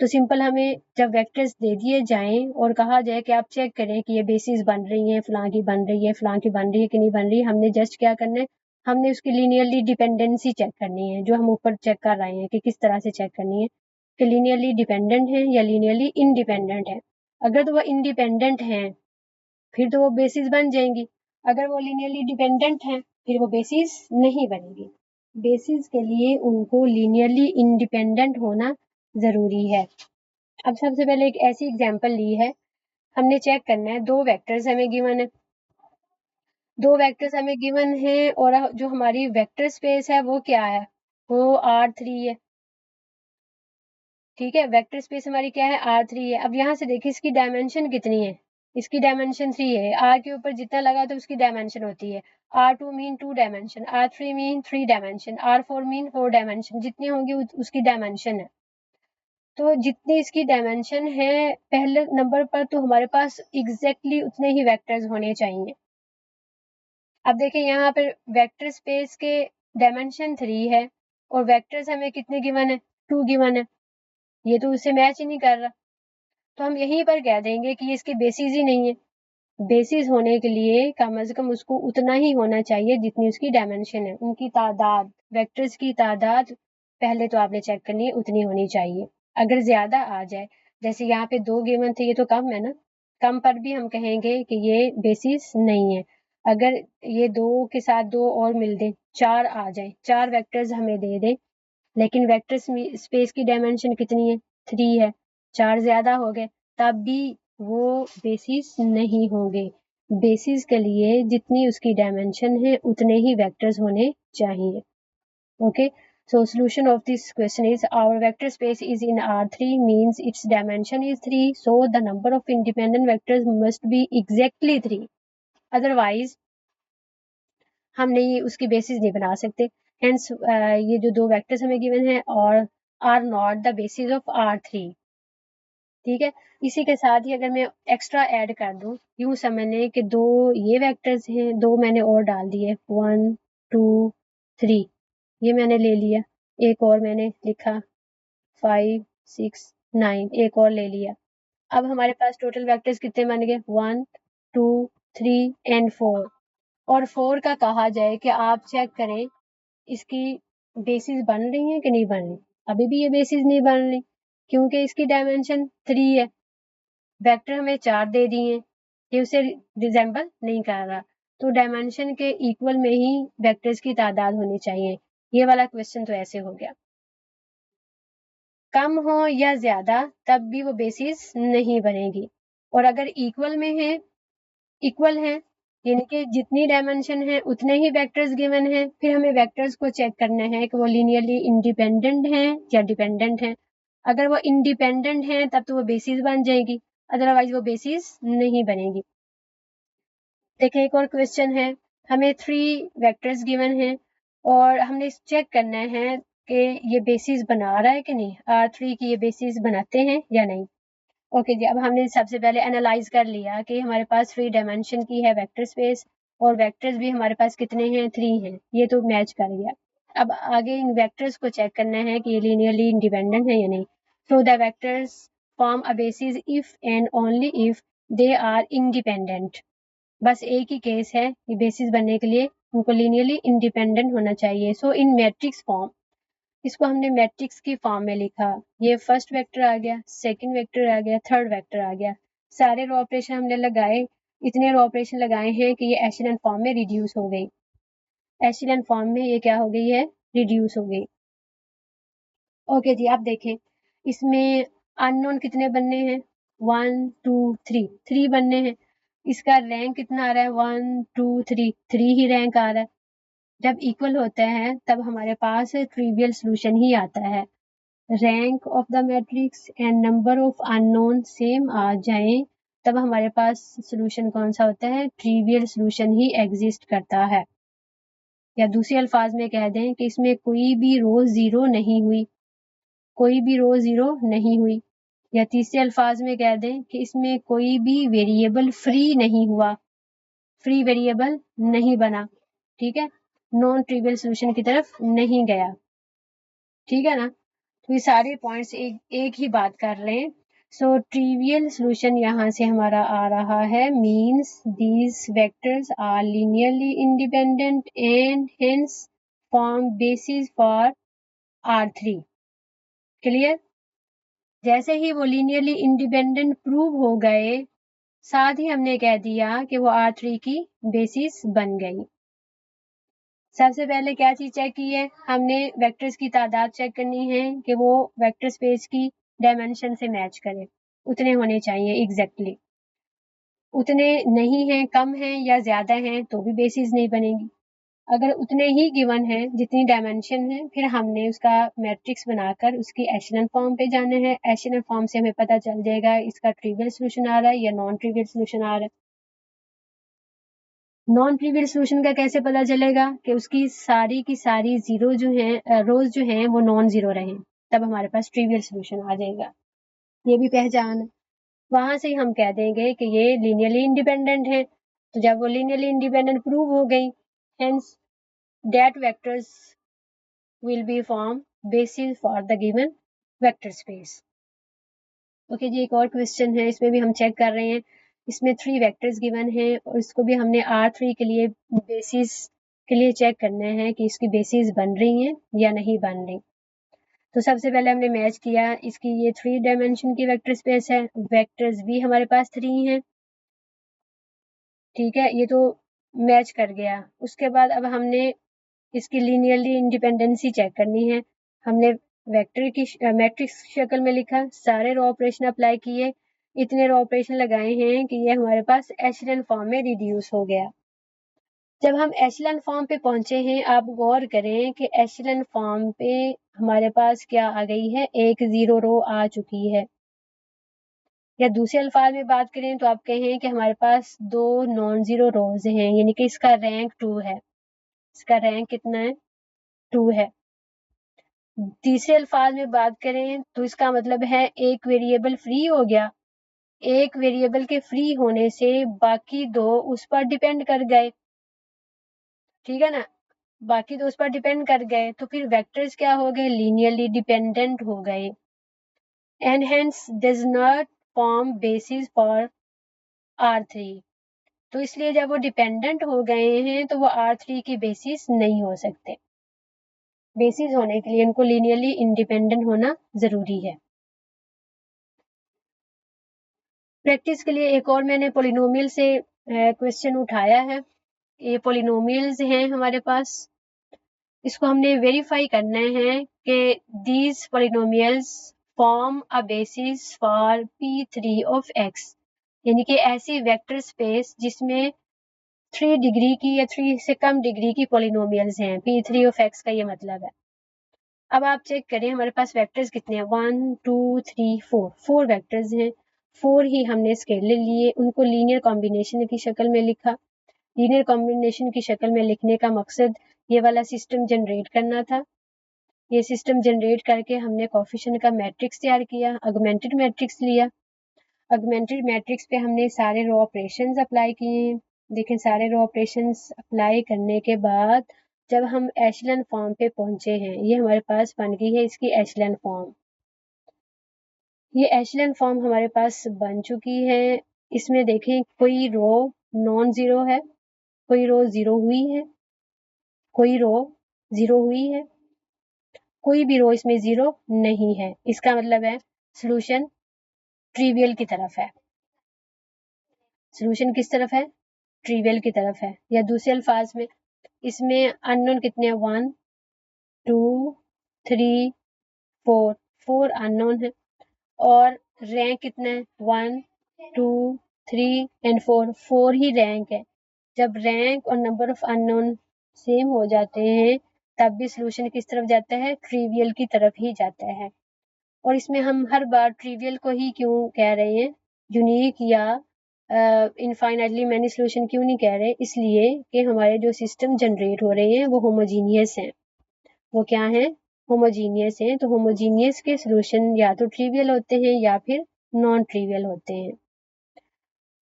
तो सिंपल हमें जब वेक्टर्स दे दिए जाएं और कहा जाए कि आप चेक करें कि ये बेसिस बन रही हैं, फलां की बन रही है, फलां की बन रही है कि नहीं बन रही, हमने जस्ट क्या करना है, हमने उसकी लीनियरली डिपेंडेंसी चेक करनी है, जो हम ऊपर चेक कर रहे हैं कि किस तरह से चेक करनी है कि लीनियरली डिपेंडेंट है या लीनियरली इंडिपेंडेंट है। अगर तो वो इंडिपेंडेंट हैं फिर तो वो बेसिस बन जाएंगी, अगर वो लीनियरली डिपेंडेंट हैं फिर वो बेसिस नहीं बनेगी। बेसिस के लिए उनको लीनियरली इंडिपेंडेंट होना जरूरी है। अब सबसे पहले एक ऐसी एग्जांपल ली है, हमने चेक करना है दो वेक्टर्स हमें गिवन है, दो वेक्टर्स हमें गिवन है और जो हमारी वेक्टर स्पेस है वो क्या है, वो R3 है। ठीक है, वेक्टर स्पेस हमारी क्या है, R3 है। अब यहाँ से देखिए इसकी डायमेंशन कितनी है, इसकी डायमेंशन 3 है, R के ऊपर जितना लगा तो उसकी डायमेंशन होती है। R2 mean 2 dimension, R3 mean 3 dimension, R4 mean 4 dimension, जितनी होंगी उसकी डायमेंशन है। तो जितनी इसकी डायमेंशन है पहले नंबर पर, तो हमारे पास एग्जैक्टली उतने ही वेक्टर्स होने चाहिए। अब देखिए यहाँ पर वेक्टर स्पेस के डायमेंशन 3 है और वेक्टर्स हमें कितने गिवन है, 2 गिवन है, ये तो उससे मैच ही नहीं कर रहा। तो हम यहीं पर कह देंगे कि इसके बेसिस ही नहीं है। बेसिस होने के लिए कम से कम उसको उतना ही होना चाहिए जितनी उसकी डायमेंशन है, उनकी तादाद, वेक्टर्स की तादाद पहले तो आपने चेक करनी है, उतनी होनी चाहिए। अगर ज्यादा आ जाए, जैसे यहाँ पे 2 गिवन थे, ये तो कम है ना, कम पर भी हम कहेंगे कि ये बेसिस नहीं है। अगर ये 2 के साथ 2 और मिल दे, 4 आ जाए, 4 वेक्टर्स हमें दे दे, लेकिन वेक्टर स्पेस की डायमेंशन कितनी है, 3 है, 4 ज्यादा हो गए, तब भी वो बेसिस नहीं होंगे। बेसिस के लिए जितनी उसकी डायमेंशन है उतने ही वेक्टर्स होने चाहिए। Okay, so solution of this question is our vector space is in R3 means its dimension is 3, so the number of independent vectors must be exactly 3, otherwise हम नहीं उसकी बेसिस नहीं बना सकते। हेंस ये जो 2 वेक्टर्स हमें गिवन है और are not the basis of R3। ठीक है, इसी के साथ ही अगर मैं एक्स्ट्रा ऐड कर दूं, यूं समझने कि 2 ये वेक्टर्स हैं, 2 मैंने और डाल दिए, 1 2 3, ये मैंने ले लिया, एक और मैंने लिखा 5 6 9, एक और ले लिया। अब हमारे पास टोटल वेक्टर्स कितने बन गए, 1 2 3 एंड 4। और 4 का कहा जाए कि आप चेक करें इसकी बेसिस बन रही है कि नहीं बन रही। अभी भी ये बेसिस नहीं बन रही क्योंकि इसकी डायमेंशन 3 है, वेक्टर हमें 4 दे दिए हैं, ये उसे रिजेंबल नहीं कर रहा। तो डायमेंशन के इक्वल में ही वेक्टर्स की तादाद होनी चाहिए। ये वाला क्वेश्चन तो ऐसे हो गया। कम हो या ज्यादा तब भी वो बेसिस नहीं बनेगी, और अगर इक्वल में है, इक्वल है यानी कि जितनी डायमेंशन है उतने ही वेक्टर्स गिवन है, फिर हमें वेक्टर्स को चेक करना है कि वो लीनियरली इंडिपेंडेंट हैं या डिपेंडेंट हैं। अगर वो इंडिपेंडेंट हैं तब तो वो बेसिस बन जाएगी, अदरवाइज वो बेसिस नहीं बनेगी। देखिए एक और क्वेश्चन है, हमें 3 वेक्टर्स गिवन है और हमने चेक करना है कि ये बेसिस बना रहा है कि नहीं, R3 की ये बेसिस बनाते हैं या नहीं। ओके जी, अब हमने सबसे पहले एनालाइज कर लिया कि हमारे पास 3 डायमेंशन की है वेक्टर स्पेस और वेक्टर्स भी हमारे पास कितने हैं, 3 हैं, ये तो मैच कर गया। अब आगे इन वेक्टर्स को चेक करना है कि ये लीनियरली इंडिपेंडेंट है या नहीं। So the vectors form a basis if and only if they are independent. बस एक ही केस है कि बेसिस बनने के लिए उनको लीनियरली इंडिपेंडेंट होना चाहिए। सो इन मैट्रिक्स फॉर्म, इसको हमने मैट्रिक्स की फॉर्म में लिखा, ये फर्स्ट वेक्टर आ गया, सेकंड वेक्टर आ गया, थर्ड वेक्टर आ गया, सारे रो ऑपरेशन हमने लगाए, इतने रो ऑपरेशन लगाए हैं कि ये एशेलन फॉर्म में रिड्यूस हो गई। एशेलन फॉर्म में ये क्या हो गई है, रिड्यूस हो गई। ओके जी, आप देखें इसमें अननोन कितने बनने हैं, 1 2 3, 3 बनने हैं। इसका रैंक कितना आ रहा है, 1 2 3, 3 ही रैंक आ रहा है। जब इक्वल होता है तब हमारे पास ट्रिवियल सॉल्यूशन ही आता है। Rank of the matrix and number of unknown same आ जाएं तब हमारे पास सॉल्यूशन कौन सा होता है, ट्रिवियल सॉल्यूशन ही एग्जिस्ट करता है। या दूसरे अल्फाज में कह दें कि इसमें कोई भी रो जीरो नहीं हुई, कोई भी रो जीरो नहीं हुई। या तीसरे अल्फाज में कह दें कि इसमें कोई भी वेरिएबल फ्री नहीं हुआ, फ्री वेरिएबल नहीं बना। ठीक है, नॉन ट्रिवियल सॉल्यूशन की तरफ नहीं गया। ठीक है ना, तो ये सारे पॉइंट्स एक ही बात कर रहे हैं। सो ट्रिवियल सॉल्यूशन यहाँ से हमारा आ रहा है, means these vectors are linearly independent and hence form basis for R3। Clear, जैसे ही वो लीनियरली इंडिपेंडेंट प्रूव हो गए, साथ ही हमने कह दिया कि वो R3 की बेसिस बन गई। सबसे पहले क्या चीज चेक की है, हमने वेक्टर्स की तादाद चेक करनी है कि वो वेक्टर स्पेस की डायमेंशन से मैच करे, उतने होने चाहिए एग्जैक्टली। उतने नहीं हैं, कम हैं या ज्यादा हैं तो भी बेसिस नहीं बनेगी। अगर उतने ही गिवन है जितनी डायमेंशन है, फिर हमने उसका मैट्रिक्स बनाकर उसकी एशेलन फॉर्म पे जाना है। एशेलन फॉर्म से हमें पता चल जाएगा इसका ट्रिवियल सोल्यूशन आ रहा है या नॉन ट्रिवियल सोल्यूशन आ रहा है। नॉन ट्रिवियल सोल्यूशन का कैसे पता चलेगा कि उसकी सारी की सारी जीरो जो है रोज जो है वो नॉन जीरो रहे, तब हमारे पास ट्रिवियल सोल्यूशन आ जाएगा। ये भी पहचान है। वहां से हम कह देंगे कि ये लीनियरली इंडिपेंडेंट है। तो जब वो लीनियरली इंडिपेंडेंट प्रूव हो गई, hence that vectors will be form basis for the given vector space. Okay जी, एक और क्वेश्चन है, इसमें भी हम चेक कर रहे हैं। इसमें 3 वेक्टर्स गिवन है और इसको भी हमने R3 के लिए बेसिस के लिए चेक करना है कि इसकी बेसिस बन रही हैं या नहीं बन रही। तो सबसे पहले हमने मैच किया, इसकी ये 3 डायमेंशन की वेक्टर स्पेस है, वेक्टर्स भी हमारे पास 3 हैं। ठीक है, ये तो मैच कर गया। उसके बाद अब हमने इसकी लीनियरली इंडिपेंडेंसी चेक करनी है। हमने वेक्टर की मैट्रिक्स शक्ल में लिखा, सारे रो ऑपरेशन अप्लाई किए, इतने रो ऑपरेशन लगाए हैं कि ये हमारे पास एशेलन फॉर्म में रिड्यूस हो गया। जब हम एशेलन फॉर्म पे पहुंचे हैं, आप गौर करें कि एशेलन फॉर्म पे हमारे पास क्या आ गई है, एक जीरो रो आ चुकी है। या दूसरे अल्फाज में बात करें तो आप कहें कि हमारे पास 2 नॉन जीरो रोज हैं, यानी कि इसका रैंक 2 है। इसका रैंक कितना है? 2 है। तीसरे अल्फाज में बात करें तो इसका मतलब है एक वेरिएबल फ्री हो गया। एक वेरिएबल के फ्री होने से बाकी 2 उस पर डिपेंड कर गए। ठीक है ना, बाकी 2 उस पर डिपेंड कर गए, तो फिर वेक्टर्स क्या हो गए, लीनियरली डिपेंडेंट हो गए, and hence does not form basis for R3। तो इसलिए जब वो डिपेंडेंट हो गए हैं तो वो R3 की बेसिस नहीं हो सकते। बेसिस होने के लिए उनको लीनियरली इंडिपेंडेंट होना जरूरी है। प्रैक्टिस के लिए एक और मैंने पोलिनोमियल से क्वेश्चन उठाया है। ये पोलिनोमियल्स हैं हमारे पास, इसको हमने वेरीफाई करना है कि these polynomials form a basis for P3 of X, यानी कि ऐसी वेक्टर स्पेस जिसमें 3 डिग्री की या 3 से कम डिग्री की पोलिनोमियल्स हैं। P3 ऑफ X का ये मतलब है। अब आप चेक करें हमारे पास वेक्टर्स कितने हैं, 1 2 3 4, 4 वेक्टर्स हैं। 4 ही हमने स्केलर लिए, उनको लीनियर कॉम्बिनेशन की शक्ल में लिखा। लीनियर कॉम्बिनेशन की शक्ल में लिखने का मकसद ये वाला सिस्टम जनरेट करना था। ये सिस्टम जनरेट करके हमने कोफिशिएंट का मैट्रिक्स तैयार किया, ऑगमेंटेड मैट्रिक्स लिया। ऑगमेंटेड मैट्रिक्स पे हमने सारे रो ऑपरेशंस अप्लाई किए हैं। देखें, सारे रो ऑपरेशंस अप्लाई करने के बाद जब हम एशेलन फॉर्म पे पहुंचे हैं, ये हमारे पास बन गई है इसकी एशेलन फॉर्म। ये एशेलन फॉर्म हमारे पास बन चुकी है। इसमें देखें कोई रो नॉन जीरो है, कोई रो जीरो हुई है, कोई रो जीरो हुई है, कोई भी रो इसमें जीरो नहीं है। इसका मतलब है सोल्यूशन ट्रिवियल की तरफ है। सोल्यूशन किस तरफ है? ट्रिवियल की तरफ है। या दूसरे अल्फाज में इसमें अननोन कितने हैं, 1 2 3 4, 4 अननोन है। और रैंक कितना है, 1 2 3 एंड 4, 4 ही रैंक है। जब रैंक और नंबर ऑफ अननोन सेम हो जाते हैं तब भी सोल्यूशन किस तरफ जाता है, ट्रिवियल की तरफ ही जाता है। और इसमें हम हर बार ट्रिवियल को ही क्यों कह रहे हैं, यूनिक या इनफाइनाइटली मैनी सोल्यूशन क्यों नहीं कह रहे, इसलिए कि हमारे जो सिस्टम जनरेट हो रहे हैं वो होमोजीनियस हैं। वो क्या है, होमोजीनियस हैं। तो होमोजीनियस के सोल्यूशन या तो ट्रिवियल होते हैं या फिर नॉन ट्रिवियल होते हैं।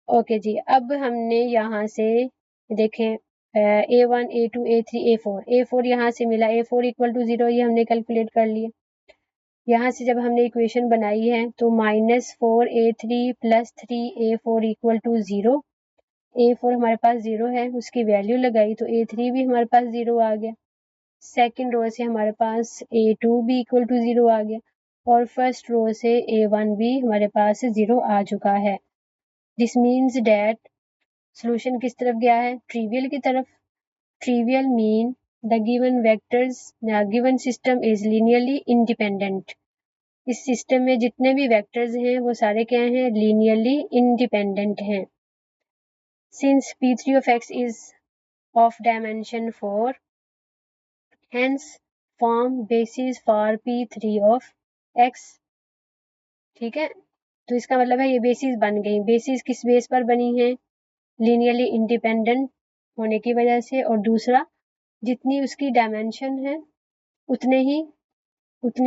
ओके जी, अब हमने यहाँ से देखें A1 A2 A3 A4, A4 यहाँ से मिला, A4 इक्वल टू 0, ये हमने कैलकुलेट कर लिया। यहाँ से जब हमने इक्वेशन बनाई है तो -4A3 + 3A4 equal to 0। A4 हमारे पास 0 है, उसकी वैल्यू लगाई तो A3 भी हमारे पास 0 आ गया। सेकेंड रो से हमारे पास A2 भी इक्वल टू 0 आ गया और फर्स्ट रो से A1 भी हमारे पास 0 आ चुका है। दिस मीन्स डैट सोल्यूशन किस तरफ गया है, ट्रिवियल की तरफ। Trivial mean the given vectors given system is linearly independent. इस सिस्टम में जितने भी वेक्टर्स हैं वो सारे क्या हैं, लीनियरली इंडिपेंडेंट हैं। Since P3 of X is of dimension 4, hence form basis for P3 of x। ठीक है, तो इसका मतलब है ये बेसिस बन गई। बेसिस किस बेस पर बनी है? लीनियरली इंडिपेंडेंट होने की वजह से, और दूसरा जितनी उसकी डायमेंशन है उतने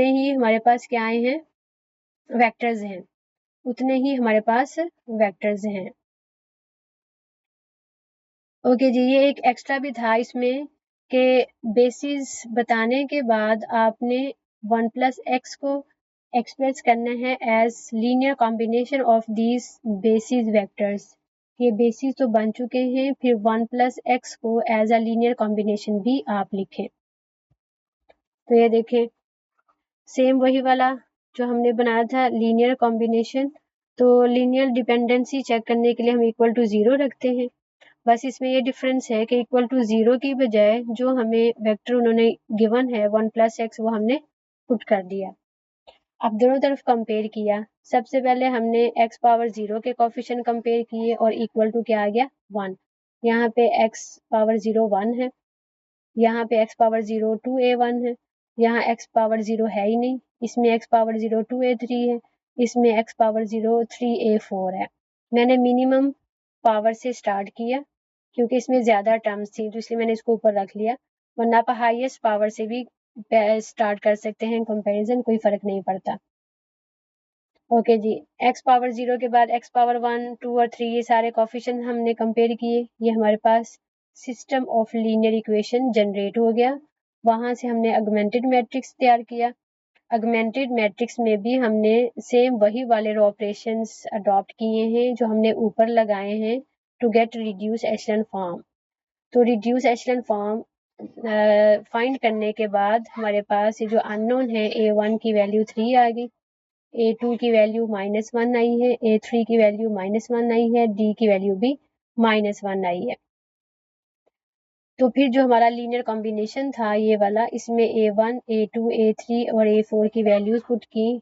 ही हमारे पास क्या आए हैं? वेक्टर्स हैं, उतने ही हमारे पास वेक्टर्स हैं। ओके जी, ये एक एक्स्ट्रा भी था इसमें कि बेसिस बताने के बाद आपने 1 प्लस एक्स को एक्सप्रेस करना है as linear combination of these basis vectors. ये बेसिस तो बन चुके हैं, फिर 1 प्लस एक्स को एज अ लीनियर कॉम्बिनेशन भी आप लिखें। तो ये देखें, सेम वही वाला जो हमने बनाया था लीनियर कॉम्बिनेशन। तो लीनियर डिपेंडेंसी चेक करने के लिए हम इक्वल टू 0 रखते हैं। बस इसमें ये डिफरेंस है कि इक्वल टू 0 की बजाय जो हमें वेक्टर उन्होंने गिवन है 1 प्लस एक्स, वो हमने पुट कर दिया। अब दोनों तरफ कंपेयर किया। सबसे पहले हमने x पावर 0 के कोफिशिएंट कंपेयर किए और इक्वल टू क्या आ गया? 1। यहाँ पे x पावर 0 1 है, यहाँ पे x पावर 0 2a1 है, यहाँ x पावर 0 है ही नहीं, इसमें x पावर 0 2a3 है, इसमें x पावर 0 3a4 है। मैंने मिनिमम पावर से स्टार्ट किया क्योंकि इसमें ज्यादा टर्म्स थी, तो इसलिए मैंने इसको ऊपर रख लिया, वरना आप हाईएस्ट पावर से भी स्टार्ट कर सकते हैं कंपैरिजन, कोई फर्क नहीं पड़ता। ओके जी, x पावर 0 के बाद x पावर 1 2 और 3 ये सारे कोफिशिएंट हमने कंपेयर किए। ये हमारे पास system of linear equation generate हो गया। वहां से हमने ऑगमेंटेड मैट्रिक्स तैयार किया। ऑगमेंटेड मैट्रिक्स में भी हमने सेम वही वाले रो ऑपरेशंस अडॉप्ट किए हैं जो हमने ऊपर लगाए हैं टू गेट रिड्यूस एशेलन फॉर्म। तो रिड्यूस एशेलन फॉर्म फाइंड करने के बाद हमारे पास ये जो अननोन है a1 की वैल्यू 3 आ गई, a2 की वैल्यू -1 आई है, a3 की वैल्यू -1 आई है, d की वैल्यू भी -1 आई है। तो फिर जो हमारा लीनियर कॉम्बिनेशन था ये वाला, इसमें a1 a2 a3 और a4 की वैल्यूज पुट की।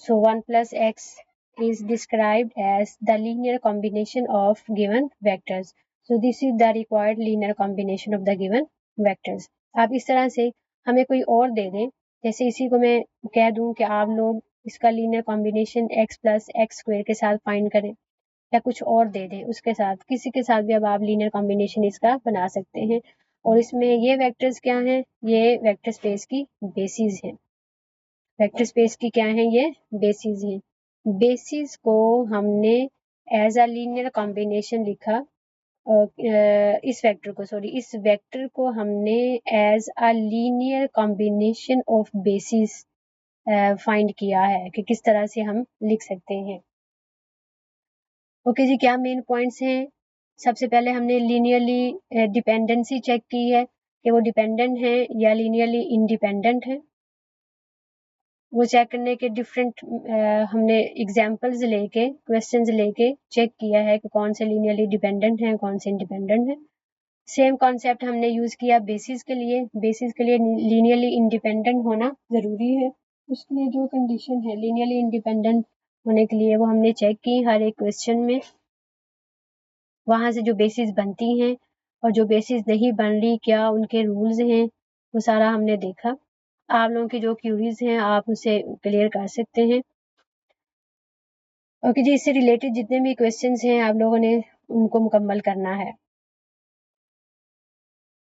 सो 1 plus x is described as the linear combination of given vectors. So this is the required linear combination of the given vectors. आप इस तरह से हमें कोई और दे दें, जैसे इसी को मैं कह दूं कि आप लोग इसका linear combination x plus x square के साथ फाइंड करें, या कुछ और दे दें उसके साथ, किसी के साथ भी अब आप लीनियर कॉम्बिनेशन इसका बना सकते हैं। और इसमें ये वेक्टर्स क्या हैं? ये वेक्टर स्पेस की बेसिस हैं। वेक्टर स्पेस की क्या है? ये बेसिस हैं। बेसिस को हमने एज अ लीनियर कॉम्बिनेशन लिखा, इस वेक्टर को हमने as a linear combination of basis find किया है कि किस तरह से हम लिख सकते हैं। ओके जी, क्या मेन पॉइंट्स हैं? सबसे पहले हमने लीनियरली डिपेंडेंसी चेक की है कि वो डिपेंडेंट है या लीनियरली इंडिपेंडेंट है। वो चेक करने के डिफरेंट हमने एग्जांपल्स लेके, क्वेश्चंस लेके चेक किया है कि कौन से लीनियरली डिपेंडेंट हैं, कौन से इंडिपेंडेंट हैं। सेम कॉन्सेप्ट हमने यूज किया बेसिस के लिए। बेसिस के लिए लीनियरली इंडिपेंडेंट होना जरूरी है, उसके लिए जो कंडीशन है लीनियरली इंडिपेंडेंट होने के लिए वो हमने चेक की हर एक क्वेश्चन में। वहां से जो बेसिस बनती हैं और जो बेसिस नहीं बन रही, क्या उनके रूल्स हैं, वो सारा हमने देखा। आप लोगों की जो क्यूरीज हैं आप उसे क्लियर कर सकते हैं। ओके जी, इससे रिलेटेड जितने भी क्वेश्चंस हैं आप लोगों ने उनको मुकम्मल करना है।